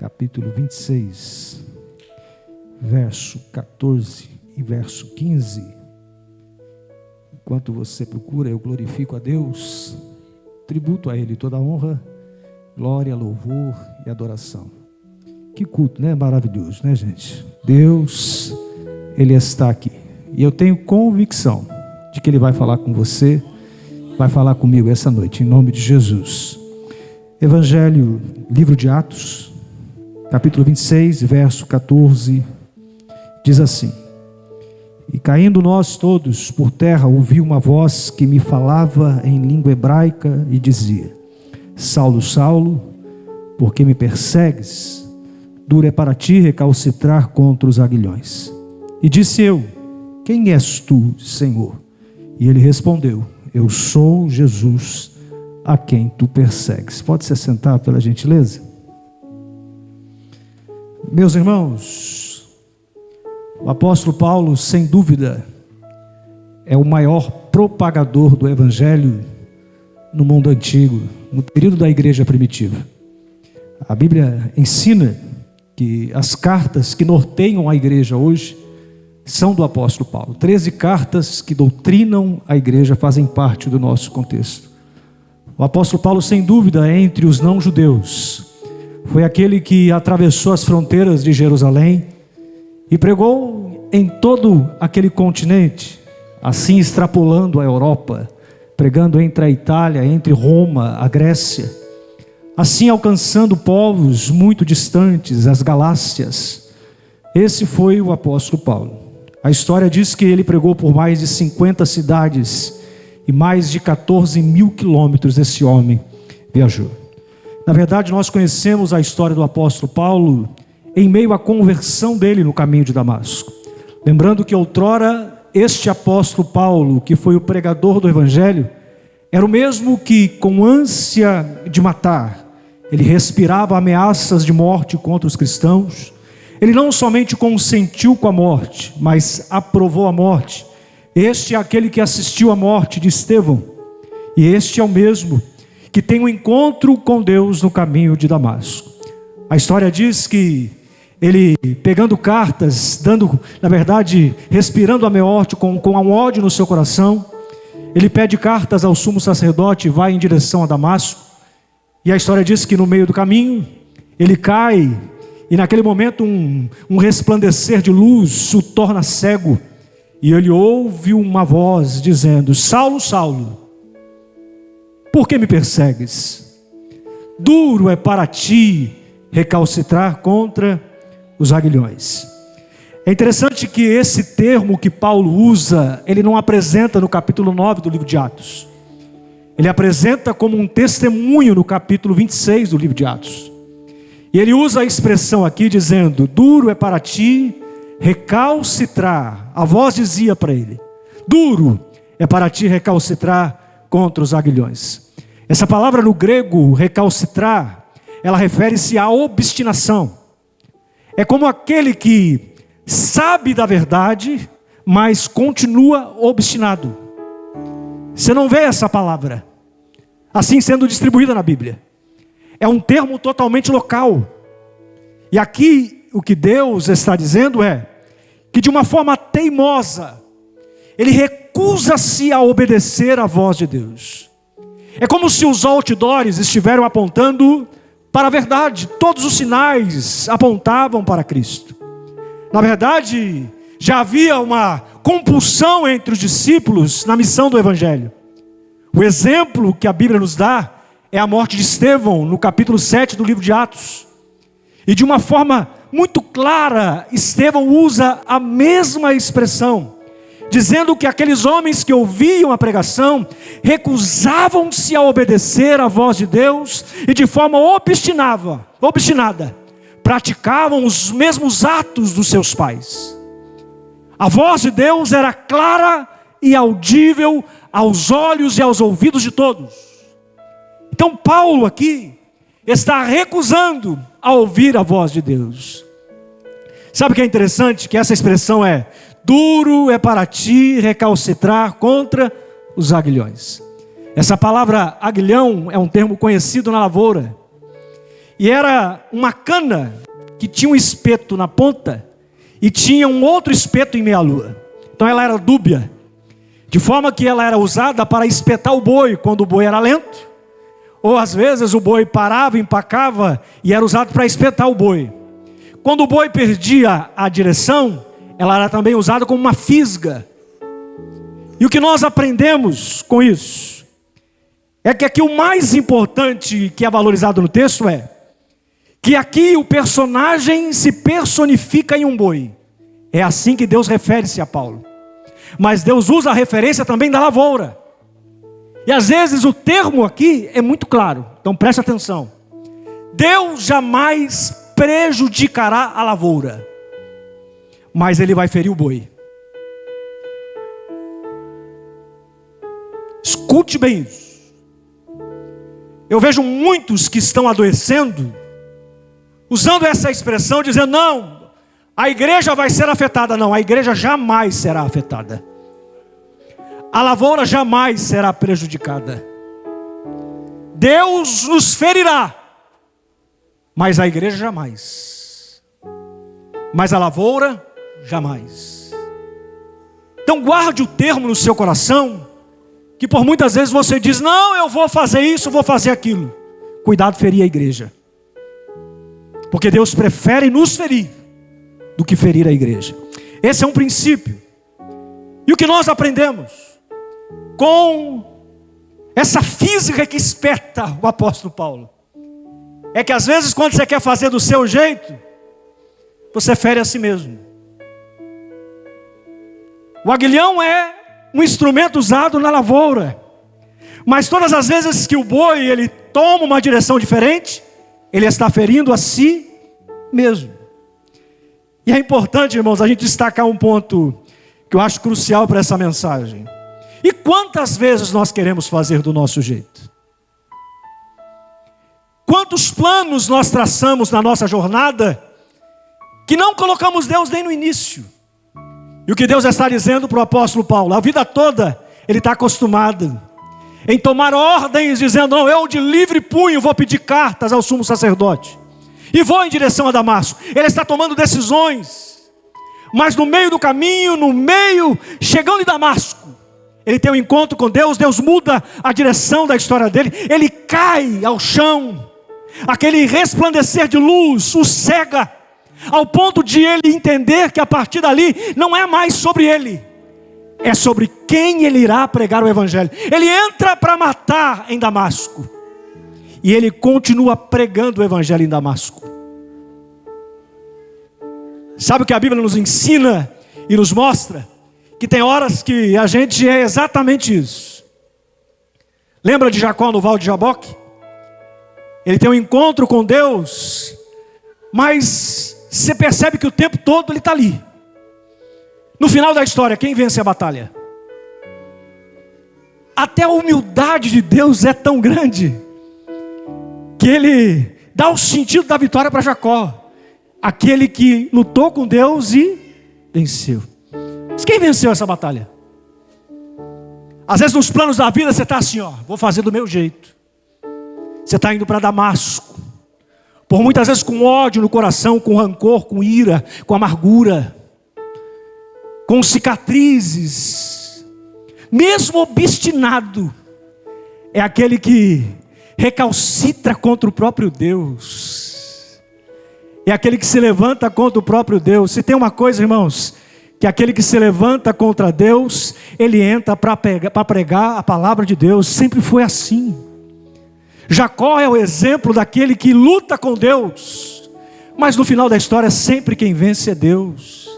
capítulo 26, verso 14 e verso 15. Enquanto você procura, eu glorifico a Deus, tributo a Ele toda a honra, glória, louvor e adoração. Que culto, né? Maravilhoso, né, gente? Deus, Ele está aqui. E eu tenho convicção de que Ele vai falar com você, vai falar comigo essa noite, em nome de Jesus. Evangelho, livro de Atos, capítulo 26, verso 14, diz assim: E caindo nós todos por terra, ouvi uma voz que me falava em língua hebraica e dizia: Saulo, Saulo, por que me persegues? Duro é para ti recalcitrar contra os aguilhões. E disse eu: Quem és tu, Senhor? E ele respondeu: Eu sou Jesus, a quem tu persegues. Pode se assentar, pela gentileza? Meus irmãos, o apóstolo Paulo, sem dúvida, é o maior propagador do Evangelho no mundo antigo, no período da igreja primitiva. A Bíblia ensina que as cartas que norteiam a igreja hoje são do apóstolo Paulo. 13 cartas que doutrinam a igreja fazem parte do nosso contexto. O apóstolo Paulo, sem dúvida, entre os não-judeus, foi aquele que atravessou as fronteiras de Jerusalém e pregou em todo aquele continente, assim extrapolando a Europa, pregando entre a Itália, entre Roma, a Grécia, assim alcançando povos muito distantes, as Galácias. Esse foi o apóstolo Paulo. A história diz que ele pregou por mais de 50 cidades e mais de 14 mil quilômetros esse homem viajou. Na verdade, nós conhecemos a história do apóstolo Paulo em meio à conversão dele no caminho de Damasco. Lembrando que outrora este apóstolo Paulo, que foi o pregador do Evangelho, era o mesmo que, com ânsia de matar, ele respirava ameaças de morte contra os cristãos. Ele não somente consentiu com a morte, mas aprovou a morte. Este é aquele que assistiu à morte de Estevão. E este é o mesmo que tem um encontro com Deus no caminho de Damasco. A história diz que ele, pegando cartas, na verdade, respirando a morte com um ódio no seu coração, ele pede cartas ao sumo sacerdote e vai em direção a Damasco. E a história diz que no meio do caminho, ele cai, e naquele momento um resplandecer de luz o torna cego. E ele ouve uma voz dizendo: Saulo, Saulo, por que me persegues? Duro é para ti recalcitrar contra os aguilhões. É interessante que esse termo que Paulo usa, ele não apresenta no capítulo 9 do livro de Atos. Ele apresenta como um testemunho no capítulo 26 do livro de Atos. E ele usa a expressão aqui dizendo: duro é para ti recalcitrar. A voz dizia para ele: duro é para ti recalcitrar contra os aguilhões. Essa palavra no grego, recalcitrar, ela refere-se à obstinação. É como aquele que sabe da verdade, mas continua obstinado. Você não vê essa palavra assim sendo distribuída na Bíblia. É um termo totalmente local. E aqui o que Deus está dizendo é que, de uma forma teimosa, ele recusa-se a obedecer à voz de Deus. É como se os outdoors estivessem apontando para a verdade. Todos os sinais apontavam para Cristo. Na verdade, já havia uma compulsão entre os discípulos na missão do Evangelho. O exemplo que a Bíblia nos dá é a morte de Estevão, no capítulo 7 do livro de Atos. E de uma forma muito clara, Estevão usa a mesma expressão, dizendo que aqueles homens que ouviam a pregação recusavam-se a obedecer à voz de Deus e de forma obstinada, praticavam os mesmos atos dos seus pais. A voz de Deus era clara e audível aos olhos e aos ouvidos de todos. Então Paulo aqui está recusando a ouvir a voz de Deus. Sabe o que é interessante? Que essa expressão é: duro é para ti recalcitrar contra os aguilhões. Essa palavra aguilhão é um termo conhecido na lavoura. E era uma cana que tinha um espeto na ponta e tinha um outro espeto em meia-lua. Então ela era dúbia, de forma que ela era usada para espetar o boi quando o boi era lento, ou às vezes o boi parava, empacava e era usado para espetar o boi. Quando o boi perdia a direção, ela era também usada como uma fisga. E o que nós aprendemos com isso é que aqui o mais importante que é valorizado no texto é que aqui o personagem se personifica em um boi. É assim que Deus refere-se a Paulo. Mas Deus usa a referência também da lavoura. E às vezes o termo aqui é muito claro. Então preste atenção. Deus jamais prejudicará a lavoura, mas Ele vai ferir o boi. Escute bem isso. Eu vejo muitos que estão adoecendo usando essa expressão, dizendo, não, a igreja vai ser afetada. Não, a igreja jamais será afetada. A lavoura jamais será prejudicada. Deus nos ferirá, mas a igreja jamais. Mas a lavoura, jamais. Então guarde o termo no seu coração, que por muitas vezes você diz, não, eu vou fazer isso, vou fazer aquilo. Cuidado, ferir a igreja. Porque Deus prefere nos ferir do que ferir a igreja. Esse é um princípio. E o que nós aprendemos com essa física que espeta o apóstolo Paulo é que às vezes quando você quer fazer do seu jeito, você fere a si mesmo. O aguilhão é um instrumento usado na lavoura, mas todas as vezes que o boi ele toma uma direção diferente, ele está ferindo a si mesmo. E é importante, irmãos, a gente destacar um ponto que eu acho crucial para essa mensagem. E quantas vezes nós queremos fazer do nosso jeito? Quantos planos nós traçamos na nossa jornada que não colocamos Deus nem no início? E o que Deus está dizendo para o apóstolo Paulo, a vida toda ele está acostumado em tomar ordens, dizendo, não, eu de livre punho vou pedir cartas ao sumo sacerdote e vou em direção a Damasco. Ele está tomando decisões, mas no meio do caminho, chegando em Damasco, ele tem um encontro com Deus, Deus muda a direção da história dele, ele cai ao chão, aquele resplandecer de luz o cega, ao ponto de ele entender que a partir dali não é mais sobre ele, é sobre quem ele irá pregar o evangelho. Ele entra para matar em Damasco, e ele continua pregando o evangelho em Damasco. Sabe o que a Bíblia nos ensina e nos mostra? Que tem horas que a gente é exatamente isso. Lembra de Jacó no Val de Jaboque? Ele tem um encontro com Deus, mas você percebe que o tempo todo ele está ali. No final da história, quem vence a batalha? Até a humildade de Deus é tão grande que ele dá o sentido da vitória para Jacó, aquele que lutou com Deus e venceu. Mas quem venceu essa batalha? Às vezes nos planos da vida você está assim, ó, vou fazer do meu jeito. Você está indo para Damasco, por muitas vezes com ódio no coração, com rancor, com ira, com amargura, com cicatrizes. Mesmo obstinado, é aquele que recalcitra contra o próprio Deus. É aquele que se levanta contra o próprio Deus. Se tem uma coisa, irmãos, que aquele que se levanta contra Deus, ele entra para pregar a palavra de Deus. Sempre foi assim. Jacó é o exemplo daquele que luta com Deus, mas no final da história sempre quem vence é Deus.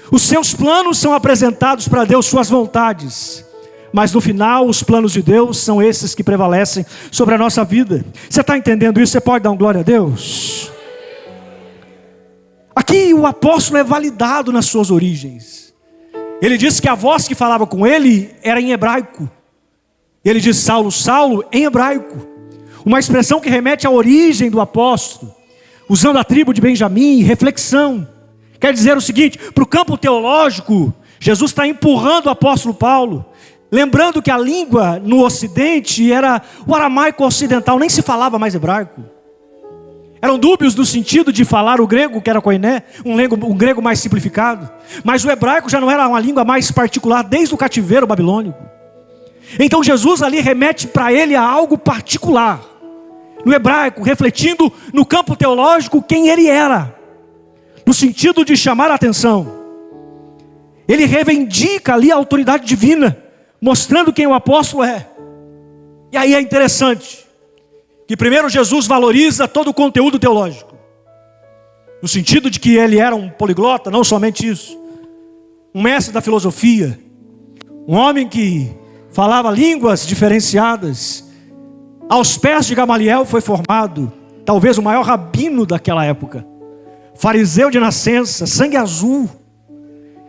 Os seus planos são apresentados para Deus, suas vontades, mas no final os planos de Deus são esses que prevalecem sobre a nossa vida. Você está entendendo isso? Você pode dar um glória a Deus? Aqui o apóstolo é validado nas suas origens. Ele diz que a voz que falava com ele era em hebraico. Ele diz Saulo, Saulo em hebraico. Uma expressão que remete à origem do apóstolo, usando a tribo de Benjamim, reflexão. Quer dizer o seguinte, para o campo teológico, Jesus está empurrando o apóstolo Paulo, lembrando que a língua no ocidente era o aramaico ocidental, nem se falava mais hebraico. Eram dúbios no sentido de falar o grego, que era koiné, um grego mais simplificado. Mas o hebraico já não era uma língua mais particular desde o cativeiro babilônico. Então Jesus ali remete para ele a algo particular, no hebraico, refletindo no campo teológico quem ele era, no sentido de chamar a atenção. Ele reivindica ali a autoridade divina, mostrando quem o apóstolo é. E aí é interessante que primeiro Jesus valoriza todo o conteúdo teológico, no sentido de que ele era um poliglota, não somente isso, um mestre da filosofia, um homem que falava línguas diferenciadas. Aos pés de Gamaliel foi formado, talvez o maior rabino daquela época, fariseu de nascença, sangue azul.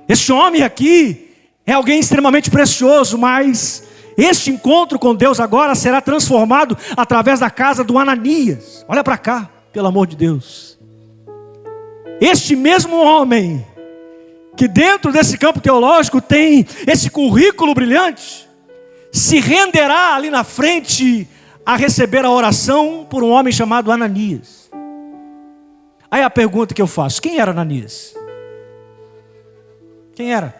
Este homem aqui é alguém extremamente precioso, mas este encontro com Deus agora será transformado através da casa do Ananias. Olha para cá, pelo amor de Deus. Este mesmo homem, que dentro desse campo teológico tem esse currículo brilhante, se renderá ali na frente a receber a oração por um homem chamado Ananias. Aí a pergunta que eu faço: quem era Ananias? Quem era?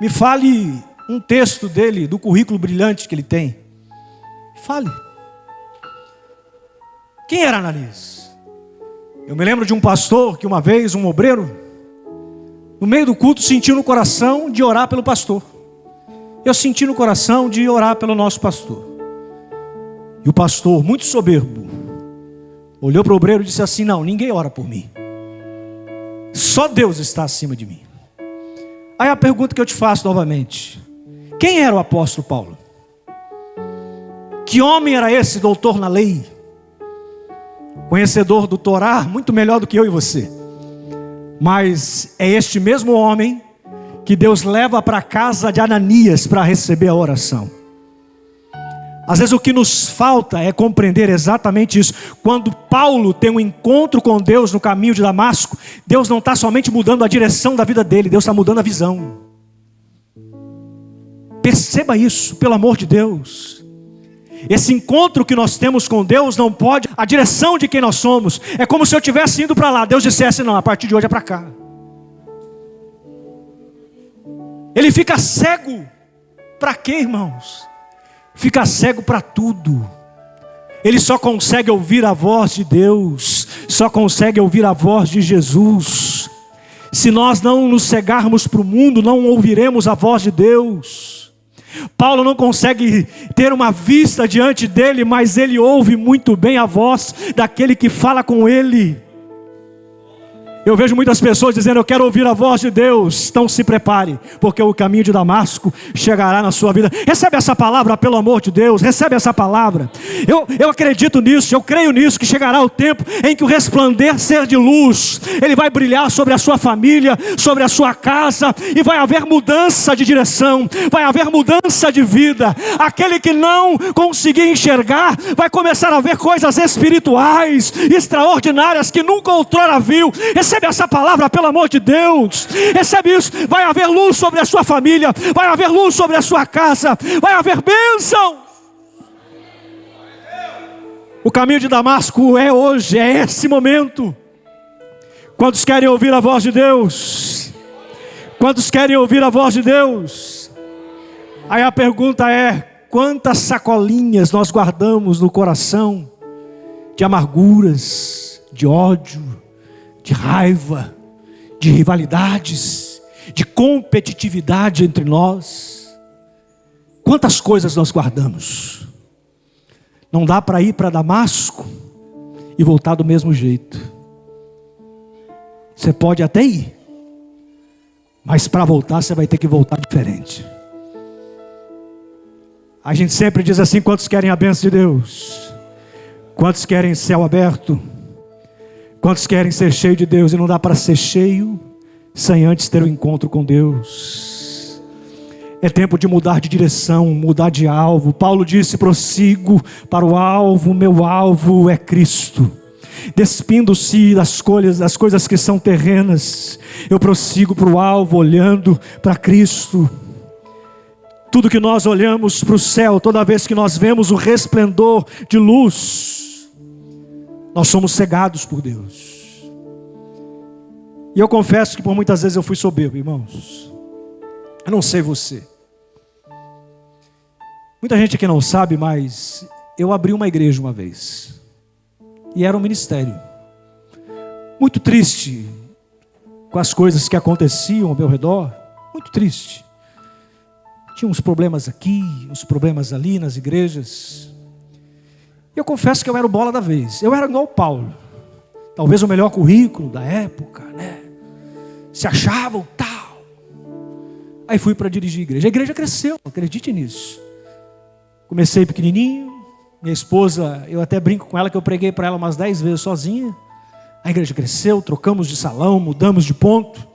Me fale um texto dele, do currículo brilhante que ele tem. Fale. Quem era Ananias? Eu me lembro de um pastor que uma vez, um obreiro, no meio do culto, sentiu no coração de orar pelo pastor. Eu senti no coração de orar pelo nosso pastor. E o pastor, muito soberbo, olhou para o obreiro e disse assim: não, ninguém ora por mim. Só Deus está acima de mim. Aí a pergunta que eu te faço novamente: quem era o apóstolo Paulo? Que homem era esse, doutor na lei? Conhecedor do Torá, muito melhor do que eu e você. Mas é este mesmo homem que Deus leva para a casa de Ananias para receber a oração. Às vezes o que nos falta é compreender exatamente isso. Quando Paulo tem um encontro com Deus no caminho de Damasco, Deus não está somente mudando a direção da vida dele, Deus está mudando a visão. Perceba isso, pelo amor de Deus. Esse encontro que nós temos com Deus não pode, a direção de quem nós somos, é como se eu estivesse indo para lá, Deus dissesse: não, a partir de hoje é para cá. Ele fica cego. Para quê, irmãos? Fica cego para tudo. Ele só consegue ouvir a voz de Deus, só consegue ouvir a voz de Jesus. Se nós não nos cegarmos para o mundo, não ouviremos a voz de Deus. Paulo não consegue ter uma vista diante dele, mas ele ouve muito bem a voz daquele que fala com ele. Eu vejo muitas pessoas dizendo: eu quero ouvir a voz de Deus. Então se prepare, porque o caminho de Damasco chegará na sua vida. Recebe essa palavra, pelo amor de Deus. Recebe essa palavra. Eu acredito nisso, eu creio nisso, que chegará o tempo em que o resplandecer de luz, ele vai brilhar sobre a sua família, sobre a sua casa, e vai haver mudança de direção, vai haver mudança de vida. Aquele que não conseguir enxergar, vai começar a ver coisas espirituais, extraordinárias, que nunca outrora viu. Recebe essa palavra, pelo amor de Deus. Recebe isso. Vai haver luz sobre a sua família, vai haver luz sobre a sua casa, vai haver bênção. O caminho de Damasco é hoje, é esse momento. Quantos querem ouvir a voz de Deus? Quantos querem ouvir a voz de Deus? Aí a pergunta é: quantas sacolinhas nós guardamos no coração de amarguras, de ódio, de raiva, de rivalidades, de competitividade entre nós? Quantas coisas nós guardamos? Não dá para ir para Damasco e voltar do mesmo jeito. Você pode até ir, mas para voltar você vai ter que voltar diferente. A gente sempre diz assim: quantos querem a bênção de Deus? Quantos querem céu aberto? Quantos querem ser cheio de Deus? E não dá para ser cheio sem antes ter um encontro com Deus. É tempo de mudar de direção, mudar de alvo. Paulo disse: prossigo para o alvo, meu alvo é Cristo. Despindo-se das coisas que são terrenas, eu prossigo para o alvo, olhando para Cristo. Tudo que nós olhamos para o céu, toda vez que nós vemos o resplendor de luz, Nós somos cegados por Deus. E eu confesso que por muitas vezes eu fui soberbo, irmãos. Eu não sei você. Muita gente aqui não sabe, mas eu abri uma igreja uma vez. E era um ministério. Muito triste com as coisas que aconteciam ao meu redor. Muito triste. Tinha uns problemas aqui, uns problemas ali nas igrejas. E eu confesso que eu era o bola da vez. Eu era igual o Paulo. Talvez o melhor currículo da época, né? Se achava o tal. Aí fui para dirigir a igreja. A igreja cresceu, acredite nisso. Comecei pequenininho. Minha esposa, eu até brinco com ela que eu preguei para ela umas 10 vezes sozinha. A igreja cresceu, trocamos de salão, mudamos de ponto.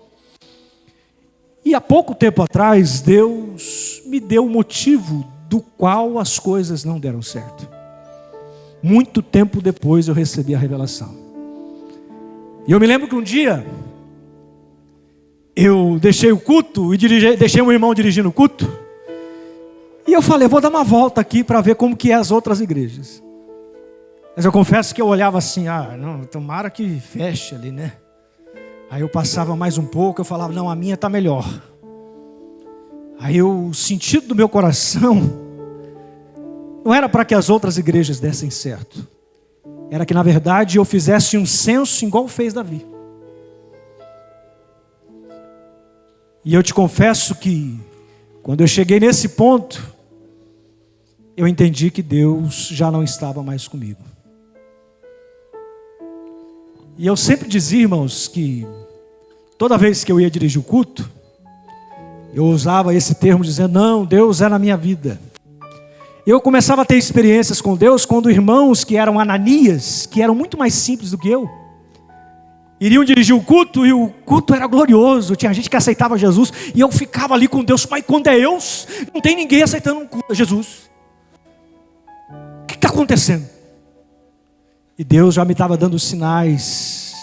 E há pouco tempo atrás, Deus me deu o motivo do qual as coisas não deram certo. Muito tempo depois eu recebi a revelação. E eu me lembro que um dia, eu deixei o culto e deixei um irmão dirigindo o culto. E eu falei, vou dar uma volta aqui para ver como que é as outras igrejas. Mas eu confesso que eu olhava assim, não, tomara que feche ali, né? Aí eu passava mais um pouco, eu falava, não, a minha está melhor. Aí o sentido do meu coração não era para que as outras igrejas dessem certo. Era que na verdade eu fizesse um censo igual fez Davi. E eu te confesso que quando eu cheguei nesse ponto, eu entendi que Deus já não estava mais comigo. E eu sempre dizia, irmãos, que toda vez que eu ia dirigir o culto, eu usava esse termo dizendo, não, Deus é na minha vida. Eu começava a ter experiências com Deus quando irmãos que eram Ananias, que eram muito mais simples do que eu, iriam dirigir o culto e o culto era glorioso. Tinha gente que aceitava Jesus e eu ficava ali com Deus. Mas quando é eu, não tem ninguém aceitando um culto a Jesus. O que está acontecendo? E Deus já me estava dando sinais.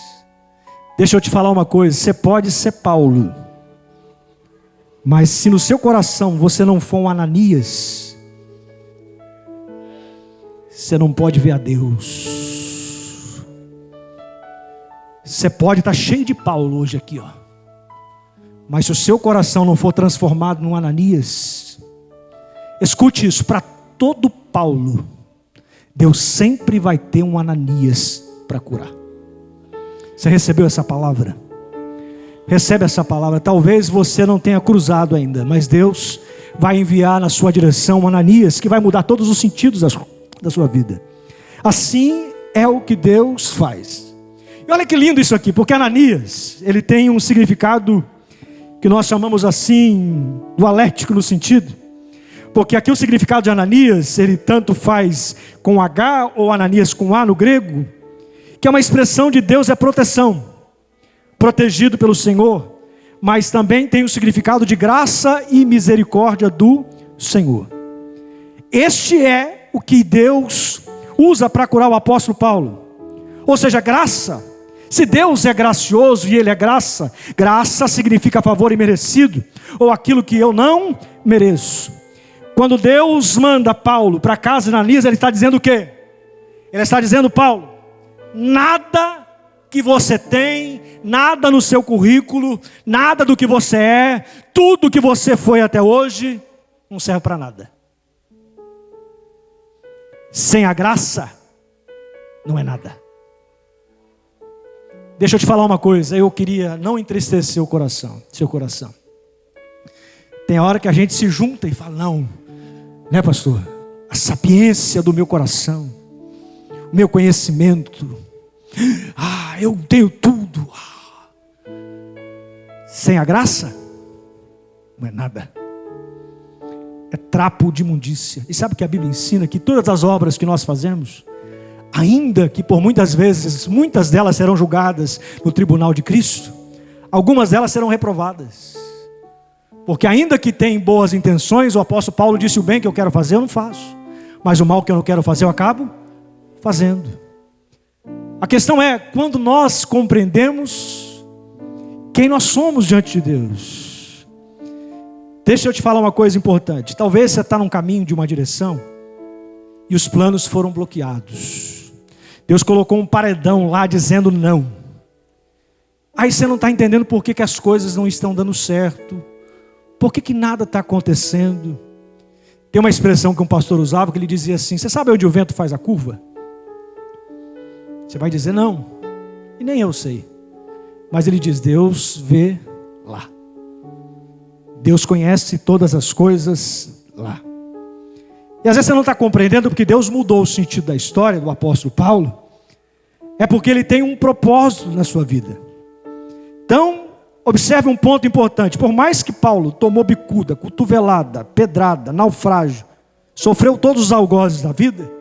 Deixa eu te falar uma coisa. Você pode ser Paulo, mas se no seu coração você não for um Ananias, você não pode ver a Deus. Você pode estar cheio de Paulo hoje aqui, ó. Mas se o seu coração não for transformado num Ananias, escute isso, para todo Paulo, Deus sempre vai ter um Ananias para curar. Você recebeu essa palavra? Recebe essa palavra. Talvez você não tenha cruzado ainda, mas Deus vai enviar na sua direção um Ananias que vai mudar todos os sentidos da sua vida. Assim é o que Deus faz. E olha que lindo isso aqui, porque Ananias, ele tem um significado que nós chamamos assim, dialético no sentido. Porque aqui o significado de Ananias, ele tanto faz com H ou Ananias com A no grego, que é uma expressão de Deus é proteção, protegido pelo Senhor, mas também tem o significado de graça e misericórdia do Senhor. Este é o que Deus usa para curar o apóstolo Paulo. Ou seja, graça. Se Deus é gracioso e Ele é graça, graça significa favor imerecido, ou aquilo que eu não mereço. Quando Deus manda Paulo para a casa de Ananias, Ele está dizendo o quê? Ele está dizendo, Paulo, nada que você tem, nada no seu currículo, nada do que você é, tudo que você foi até hoje, não serve para nada. Sem a graça, não é nada. Deixa eu te falar uma coisa, eu queria não entristecer seu coração. Tem hora que a gente se junta e fala, não, né, pastor? A sapiência do meu coração, o meu conhecimento, eu tenho tudo. Sem a graça, não é nada. É trapo de imundícia. E sabe o que a Bíblia ensina? Que todas as obras que nós fazemos, ainda que por muitas vezes, muitas delas serão julgadas no tribunal de Cristo, algumas delas serão reprovadas. Porque ainda que tem boas intenções, o apóstolo Paulo disse, o bem que eu quero fazer eu não faço, mas o mal que eu não quero fazer eu acabo fazendo. A questão é, quando nós compreendemos quem nós somos diante de Deus. Deixa eu te falar uma coisa importante. Talvez você está num caminho de uma direção e os planos foram bloqueados. Deus colocou um paredão lá dizendo não. Aí você não está entendendo por que as coisas não estão dando certo. Por que nada está acontecendo. Tem uma expressão que um pastor usava que ele dizia assim: você sabe onde o vento faz a curva? Você vai dizer não. E nem eu sei. Mas ele diz: Deus vê lá. Deus conhece todas as coisas lá. E às vezes você não está compreendendo porque Deus mudou o sentido da história do apóstolo Paulo. É porque ele tem um propósito na sua vida. Então, observe um ponto importante. Por mais que Paulo tomou bicuda, cotovelada, pedrada, naufrágio, sofreu todos os algozes da vida,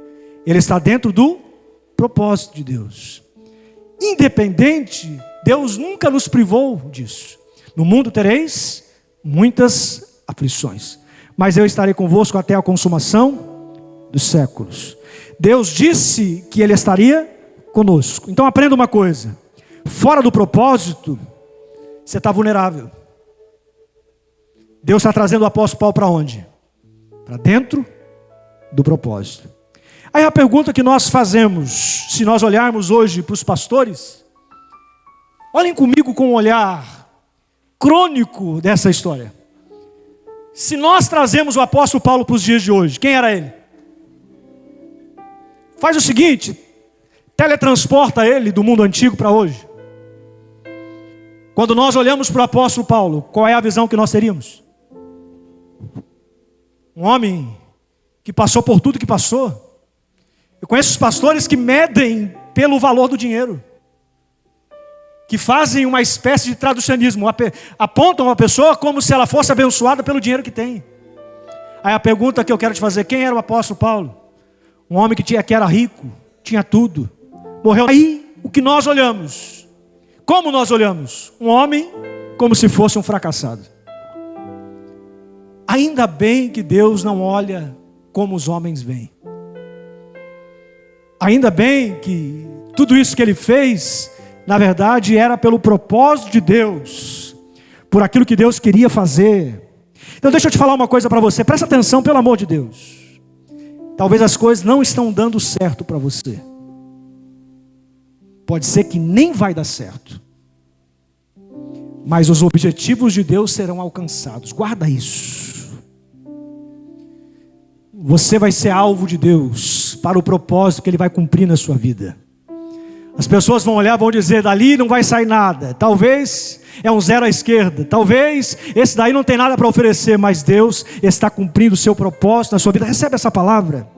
ele está dentro do propósito de Deus. Independente, Deus nunca nos privou disso. No mundo tereis muitas aflições, mas eu estarei convosco até a consumação dos séculos. Deus disse que Ele estaria conosco. Então aprenda uma coisa: fora do propósito, você está vulnerável. Deus está trazendo o apóstolo Paulo para onde? Para dentro do propósito. Aí a pergunta que nós fazemos, se nós olharmos hoje para os pastores, olhem comigo com um olhar crônico dessa história. Se nós trazemos o apóstolo Paulo para os dias de hoje, quem era ele? Faz o seguinte, teletransporta ele do mundo antigo para hoje. Quando nós olhamos para o apóstolo Paulo, qual é a visão que nós teríamos? Um homem que passou por tudo que passou. Eu conheço os pastores que medem pelo valor do dinheiro, que fazem uma espécie de traducionismo, apontam a pessoa como se ela fosse abençoada pelo dinheiro que tem. Aí a pergunta que eu quero te fazer: quem era o apóstolo Paulo? Um homem que era rico, tinha tudo, morreu. Aí o que nós olhamos? Como nós olhamos? Um homem como se fosse um fracassado. Ainda bem que Deus não olha como os homens veem. Ainda bem que tudo isso que ele fez, na verdade, era pelo propósito de Deus, por aquilo que Deus queria fazer. Então deixa eu te falar uma coisa para você, presta atenção, pelo amor de Deus. Talvez as coisas não estão dando certo para você. Pode ser que nem vai dar certo. Mas os objetivos de Deus serão alcançados. Guarda isso. Você vai ser alvo de Deus para o propósito que Ele vai cumprir na sua vida. As pessoas vão olhar, vão dizer: dali não vai sair nada. Talvez é um zero à esquerda. Talvez esse daí não tem nada para oferecer. Mas Deus está cumprindo o seu propósito na sua vida. Recebe essa palavra.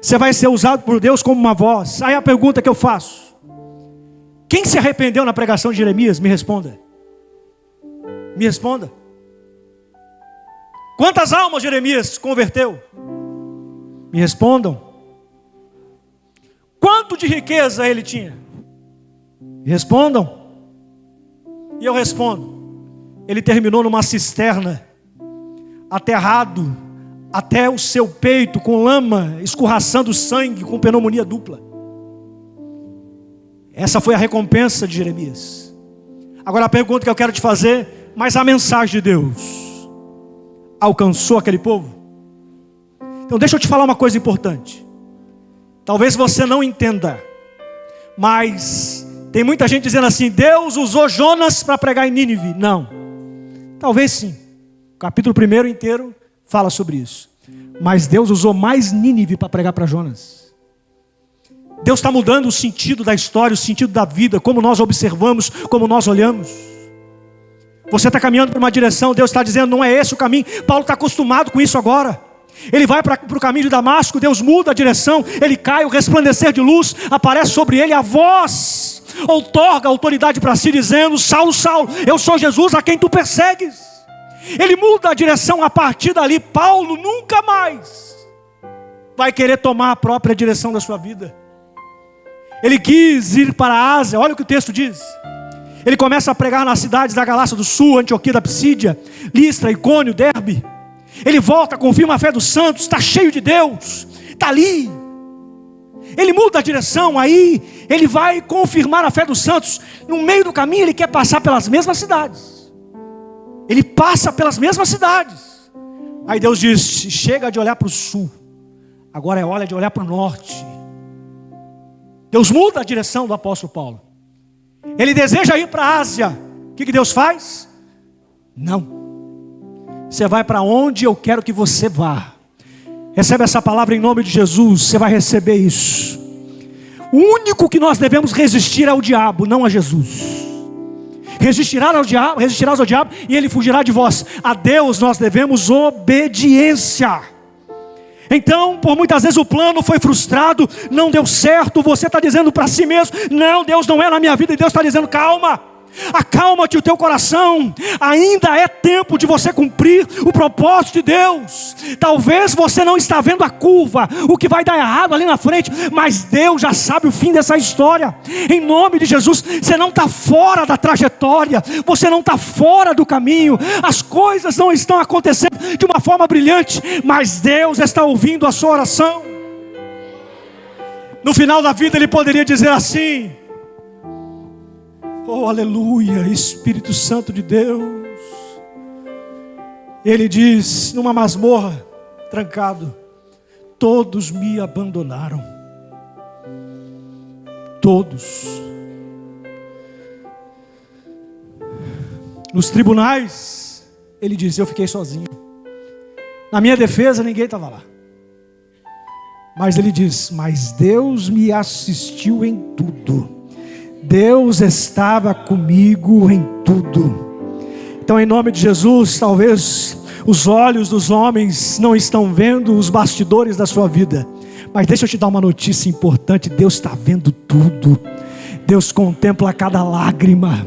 Você vai ser usado por Deus como uma voz. Aí a pergunta que eu faço: quem se arrependeu na pregação de Jeremias? Me responda. Me responda. Quantas almas Jeremias converteu? Me respondam. Quanto de riqueza ele tinha? Me respondam. E eu respondo: ele terminou numa cisterna, aterrado até o seu peito, com lama, escorraçando sangue, com pneumonia dupla. Essa foi a recompensa de Jeremias. Agora a pergunta que eu quero te fazer: mas a mensagem de Deus alcançou aquele povo? Então deixa eu te falar uma coisa importante. Talvez você não entenda, mas tem muita gente dizendo assim: Deus usou Jonas para pregar em Nínive. Não, talvez sim. O capítulo 1 inteiro fala sobre isso. Mas Deus usou mais Nínive para pregar para Jonas. Deus está mudando o sentido da história, o sentido da vida, como nós observamos, como nós olhamos. Você está caminhando para uma direção, Deus está dizendo: não é esse o caminho. Paulo está acostumado com isso agora. Ele vai para o caminho de Damasco, Deus muda a direção, ele cai, o resplandecer de luz aparece sobre ele, a voz outorga autoridade para si, dizendo: Saulo, Saulo, eu sou Jesus a quem tu persegues. Ele muda a direção. A partir dali, Paulo nunca mais vai querer tomar a própria direção da sua vida. Ele quis ir para a Ásia. Olha o que o texto diz. Ele começa a pregar nas cidades da Galácia do Sul, Antioquia da Psídia, Listra, Icônio, Derbe. Ele volta, confirma a fé dos santos, está cheio de Deus, está ali. Ele muda a direção, aí ele vai confirmar a fé dos santos. No meio do caminho ele quer passar pelas mesmas cidades. Ele passa pelas mesmas cidades. Aí Deus diz: chega de olhar para o sul, agora é hora de olhar para o norte. Deus muda a direção do apóstolo Paulo. Ele deseja ir para a Ásia. O que Deus faz? Não. Você vai para onde eu quero que você vá. Recebe essa palavra em nome de Jesus. Você vai receber isso. O único que nós devemos resistir é o diabo, não a Jesus. Resistirás ao diabo e ele fugirá de vós. A Deus nós devemos obediência. Então, por muitas vezes o plano foi frustrado, não deu certo, você está dizendo para si mesmo, não, Deus não é na minha vida, e Deus está dizendo, calma, acalma-te o teu coração, ainda é tempo de você cumprir o propósito de Deus. Talvez você não está vendo a curva, o que vai dar errado ali na frente, mas Deus já sabe o fim dessa história. Em nome de Jesus, você não está fora da trajetória, você não está fora do caminho, as coisas não estão acontecendo de uma forma brilhante, mas Deus está ouvindo a sua oração. No final da vida ele poderia dizer assim: oh, aleluia, Espírito Santo de Deus. Ele diz, numa masmorra, trancado: todos me abandonaram. Todos. Nos tribunais, ele diz, eu fiquei sozinho. Na minha defesa, ninguém estava lá. Mas ele diz, mas Deus me assistiu em tudo. Deus estava comigo em tudo. Então, em nome de Jesus, talvez os olhos dos homens não estão vendo os bastidores da sua vida, mas deixa eu te dar uma notícia importante: Deus está vendo tudo. Deus contempla cada lágrima.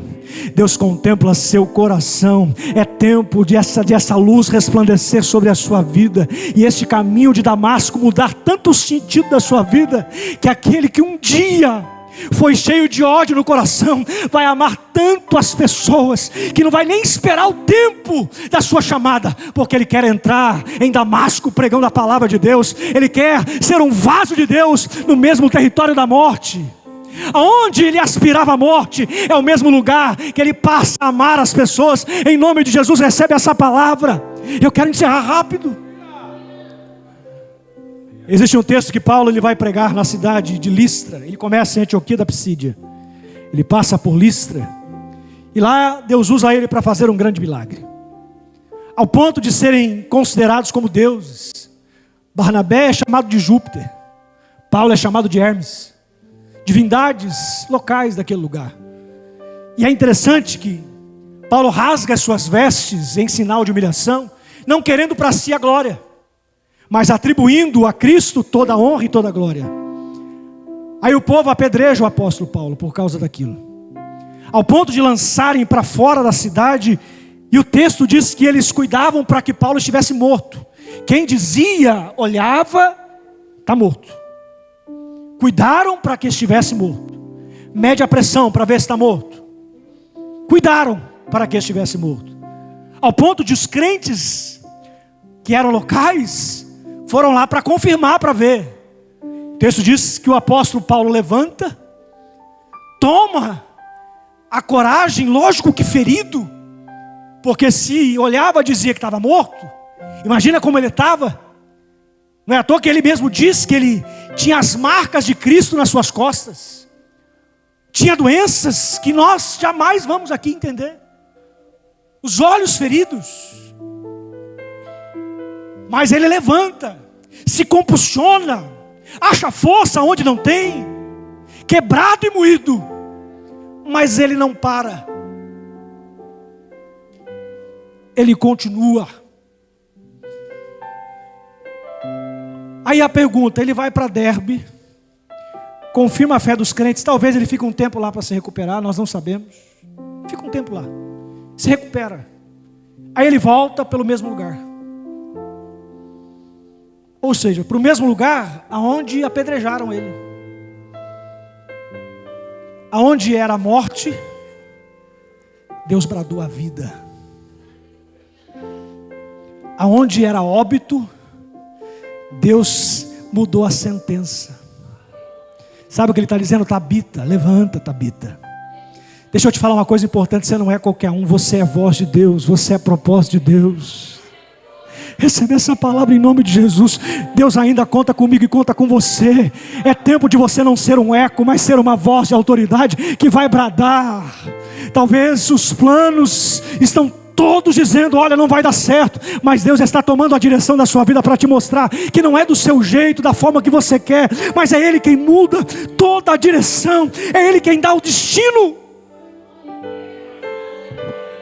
Deus contempla seu coração. É tempo de essa luz resplandecer sobre a sua vida, e este caminho de Damasco mudar tanto o sentido da sua vida, que aquele que um dia foi cheio de ódio no coração vai amar tanto as pessoas que não vai nem esperar o tempo da sua chamada, porque ele quer entrar em Damasco pregando a palavra de Deus. Ele quer ser um vaso de Deus no mesmo território da morte. Aonde ele aspirava a morte é o mesmo lugar que ele passa a amar as pessoas. Em nome de Jesus, recebe essa palavra. Eu quero encerrar rápido. Existe um texto que Paulo ele vai pregar na cidade de Listra. Ele começa em Antioquia da Psídia. Ele passa por Listra. E lá Deus usa ele para fazer um grande milagre, ao ponto de serem considerados como deuses. Barnabé é chamado de Júpiter. Paulo é chamado de Hermes. Divindades locais daquele lugar. E é interessante que Paulo rasga as suas vestes em sinal de humilhação, não querendo para si a glória, mas atribuindo a Cristo toda a honra e toda a glória. Aí o povo apedreja o apóstolo Paulo por causa daquilo, ao ponto de lançarem para fora da cidade. E o texto diz que eles cuidavam para que Paulo estivesse morto. Quem dizia, olhava, está morto. Cuidaram para que estivesse morto. Mede a pressão para ver se está morto. Cuidaram para que estivesse morto. Ao ponto de os crentes que eram locais foram lá para confirmar, para ver. O texto diz que o apóstolo Paulo levanta, toma a coragem, lógico que ferido, porque se olhava dizia que estava morto. Imagina como ele estava. Não é à toa que ele mesmo diz que ele tinha as marcas de Cristo nas suas costas. Tinha doenças que nós jamais vamos aqui entender. Os olhos feridos. Mas ele levanta, se compulsiona, acha força onde não tem, quebrado e moído. Mas ele não para. Ele continua. Aí a pergunta, ele vai para Derbe, confirma a fé dos crentes. Talvez ele fique um tempo lá para se recuperar, nós não sabemos. Fica um tempo lá, se recupera. Aí ele volta pelo mesmo lugar. Ou seja, para o mesmo lugar aonde apedrejaram ele. Aonde era a morte, Deus bradou a vida. Aonde era óbito, Deus mudou a sentença. Sabe o que ele está dizendo? Tabita, levanta, Tabita. Deixa eu te falar uma coisa importante: você não é qualquer um, você é voz de Deus, você é propósito de Deus. Recebe essa palavra em nome de Jesus. Deus ainda conta comigo e conta com você. É tempo de você não ser um eco, mas ser uma voz de autoridade que vai bradar. Talvez os planos estão todos dizendo: olha, não vai dar certo, mas Deus está tomando a direção da sua vida para te mostrar que não é do seu jeito, da forma que você quer, mas é Ele quem muda toda a direção, é Ele quem dá o destino.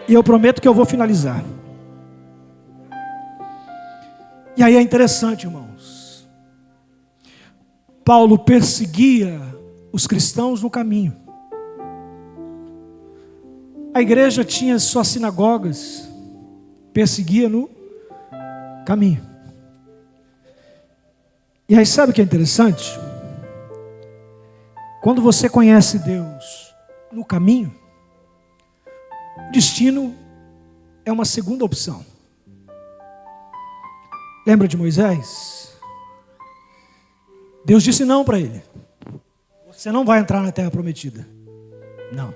E eu prometo que eu vou finalizar. E aí é interessante, irmãos, Paulo perseguia os cristãos no caminho. A igreja tinha suas sinagogas, perseguia no caminho. E aí sabe o que é interessante? Quando você conhece Deus no caminho, o destino é uma segunda opção. Lembra de Moisés? Deus disse não para ele: você não vai entrar na terra prometida. Não.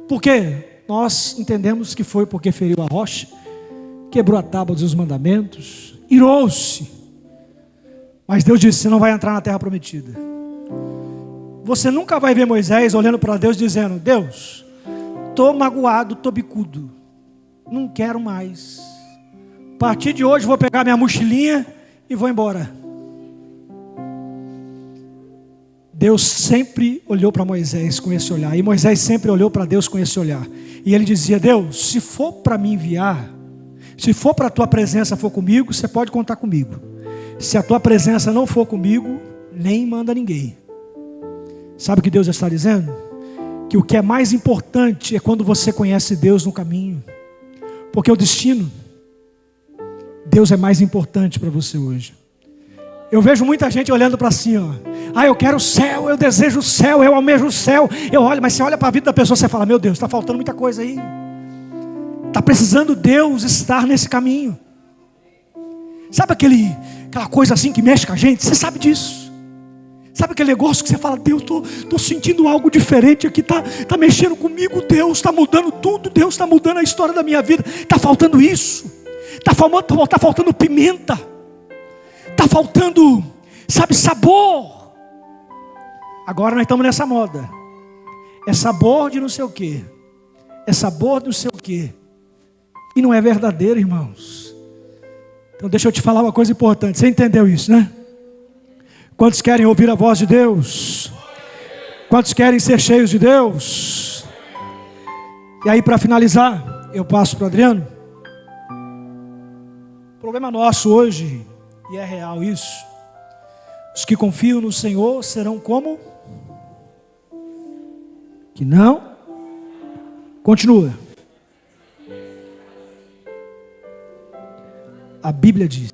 Por quê? Nós entendemos que foi porque feriu a rocha, quebrou a tábua dos mandamentos, irou-se. Mas Deus disse: você não vai entrar na terra prometida. Você nunca vai ver Moisés olhando para Deus dizendo: Deus, estou magoado, estou bicudo, não quero mais. A partir de hoje vou pegar minha mochilinha e vou embora. Deus sempre olhou para Moisés com esse olhar, e Moisés sempre olhou para Deus com esse olhar, e ele dizia: Deus, se for para me enviar, se for para a tua presença for comigo, você pode contar comigo. Se a tua presença não for comigo, nem manda ninguém. Sabe o que Deus está dizendo? Que o que é mais importante é quando você conhece Deus no caminho, porque o destino, Deus é mais importante para você hoje. Eu vejo muita gente olhando para cima: ah, eu quero o céu, eu desejo o céu, eu almejo o céu. Eu olho, mas você olha para a vida da pessoa, você fala: meu Deus, está faltando muita coisa aí. Está precisando Deus estar nesse caminho. Sabe aquela coisa assim que mexe com a gente? Você sabe disso. Sabe aquele negócio que você fala: Deus, estou sentindo algo diferente aqui, está mexendo comigo, Deus está mudando tudo, Deus está mudando a história da minha vida. Está faltando isso, está faltando pimenta, está faltando, sabe, sabor. Agora nós estamos nessa moda, é sabor de não sei o que, é sabor de não sei o que, e não é verdadeiro, irmãos. Então deixa eu te falar uma coisa importante, você entendeu isso, né? Quantos querem ouvir a voz de Deus? Quantos querem ser cheios de Deus? E aí, para finalizar, eu passo para o Adriano. O problema nosso hoje, e é real isso, os que confiam no Senhor serão como? Que não? Continua. A Bíblia diz: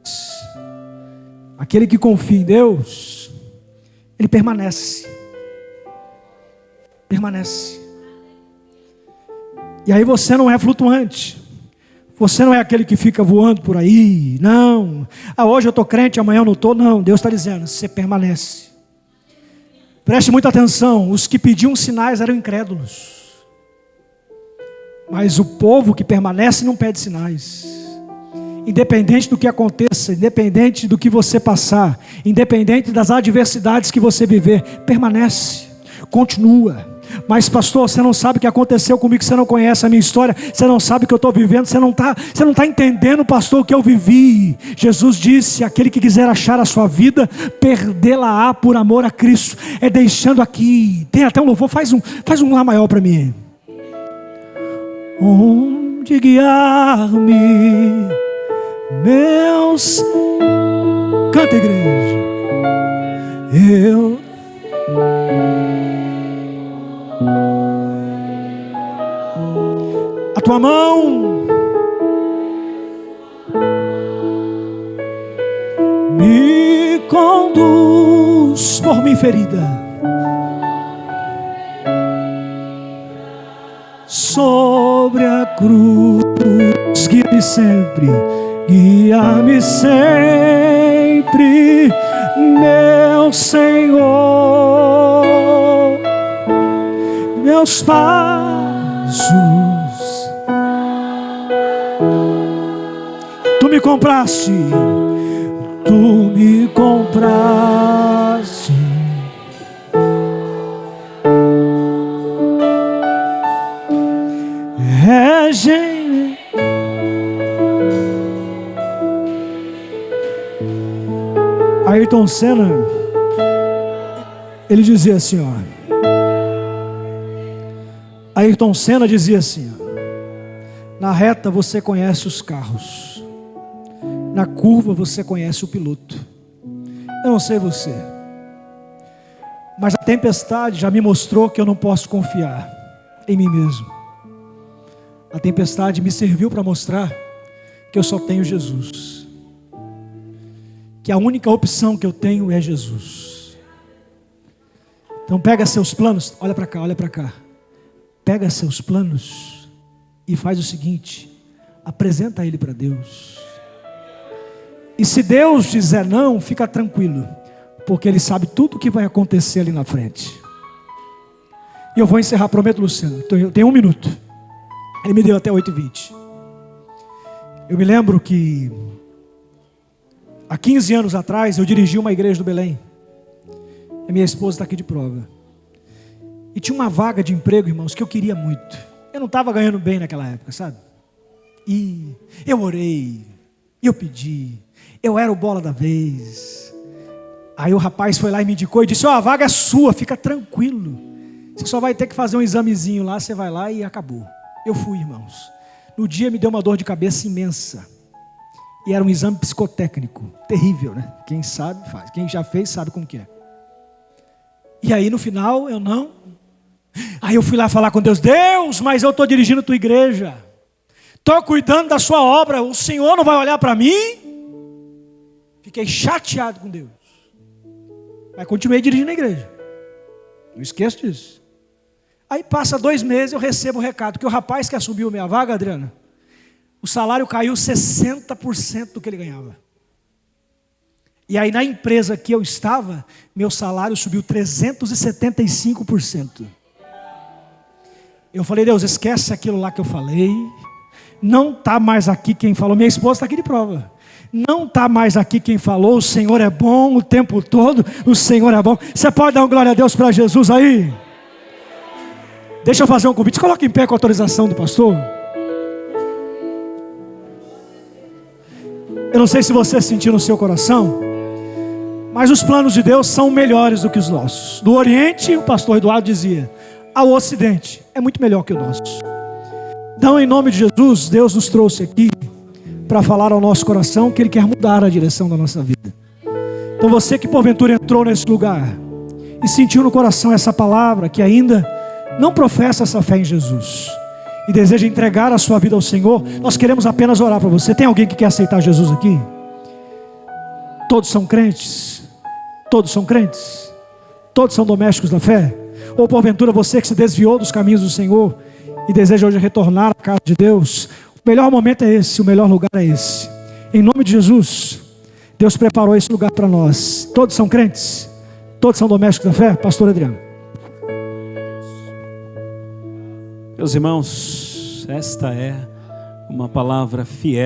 aquele que confia em Deus, ele permanece. Permanece. E aí você não é flutuante. Você não é aquele que fica voando por aí. Não. Ah, hoje eu estou crente, amanhã eu não estou. Não, Deus está dizendo: você permanece. Preste muita atenção. Os que pediam sinais eram incrédulos. Mas o povo que permanece não pede sinais. Independente do que aconteça, independente do que você passar, independente das adversidades que você viver, permanece, continua. Mas pastor, você não sabe o que aconteceu comigo, você não conhece a minha história, você não sabe o que eu estou vivendo, você não está entendendo, pastor, o que eu vivi. Jesus disse: aquele que quiser achar a sua vida, perdê-la-á por amor a Cristo. É deixando aqui, tem até um louvor, faz um lá maior para mim. Onde guiar-me, meus, canta, igreja, a tua mão me conduz por mim ferida, sobre a cruz, guia-me sempre. Guia-me sempre, meu Senhor. Meus passos tu me me compraste, tu me compraste. Regem. Ayrton Senna, ele dizia assim, ó. Ayrton Senna dizia assim, ó: na reta você conhece os carros, na curva você conhece o piloto. Eu não sei você, mas a tempestade já me mostrou que eu não posso confiar em mim mesmo. A tempestade me serviu para mostrar que eu só tenho Jesus, que a única opção que eu tenho é Jesus. Então pega seus planos, olha para cá, olha para cá. Pega seus planos e faz o seguinte: apresenta ele para Deus. E se Deus dizer não, fica tranquilo, porque Ele sabe tudo o que vai acontecer ali na frente. E eu vou encerrar, prometo, Luciano. Eu tenho 1 minuto. Ele me deu até 8h20. Eu me lembro que há 15 anos atrás eu dirigi uma igreja do Belém. A minha esposa está aqui de prova. E tinha uma vaga de emprego, irmãos, que eu queria muito. Eu não estava ganhando bem naquela época, sabe? E eu orei, eu pedi, eu era o bola da vez. Aí o rapaz foi lá e me indicou e disse: ó, a vaga é sua, fica tranquilo. Você só vai ter que fazer um examezinho lá, você vai lá e acabou. Eu fui, irmãos. No dia me deu uma dor de cabeça imensa. E era um exame psicotécnico, terrível, né? Quem sabe faz, quem já fez sabe como que é. E aí no final eu não. Aí eu fui lá falar com Deus: Deus, mas eu estou dirigindo a tua igreja, estou cuidando da sua obra, o Senhor não vai olhar para mim? Fiquei chateado com Deus, mas continuei dirigindo a igreja, não esqueço disso. Aí passa 2 meses, eu recebo o recado que o rapaz que assumiu minha vaga, Adriana, o salário caiu 60% do que ele ganhava. E aí na empresa que eu estava, meu salário subiu 375%. Eu falei: Deus, esquece aquilo lá que eu falei. Não está mais aqui quem falou. Minha esposa está aqui de prova. Não está mais aqui quem falou. O Senhor é bom o tempo todo. O Senhor é bom. Você pode dar uma glória a Deus para Jesus aí? Deixa eu fazer um convite. Coloque em pé com a autorização do pastor. Eu não sei se você sentiu no seu coração, mas os planos de Deus são melhores do que os nossos. Do Oriente, o pastor Eduardo dizia, ao Ocidente é muito melhor que o nosso. Então, em nome de Jesus, Deus nos trouxe aqui para falar ao nosso coração que Ele quer mudar a direção da nossa vida. Então você que porventura entrou nesse lugar e sentiu no coração essa palavra, que ainda não professa essa fé em Jesus e deseja entregar a sua vida ao Senhor, nós queremos apenas orar para você. Tem alguém que quer aceitar Jesus aqui? Todos são crentes? Todos são crentes? Todos são domésticos da fé? Ou porventura você que se desviou dos caminhos do Senhor e deseja hoje retornar à casa de Deus? O melhor momento é esse, o melhor lugar é esse. Em nome de Jesus, Deus preparou esse lugar para nós. Todos são crentes? Todos são domésticos da fé? Pastor Adriano. Meus irmãos, esta é uma palavra fiel.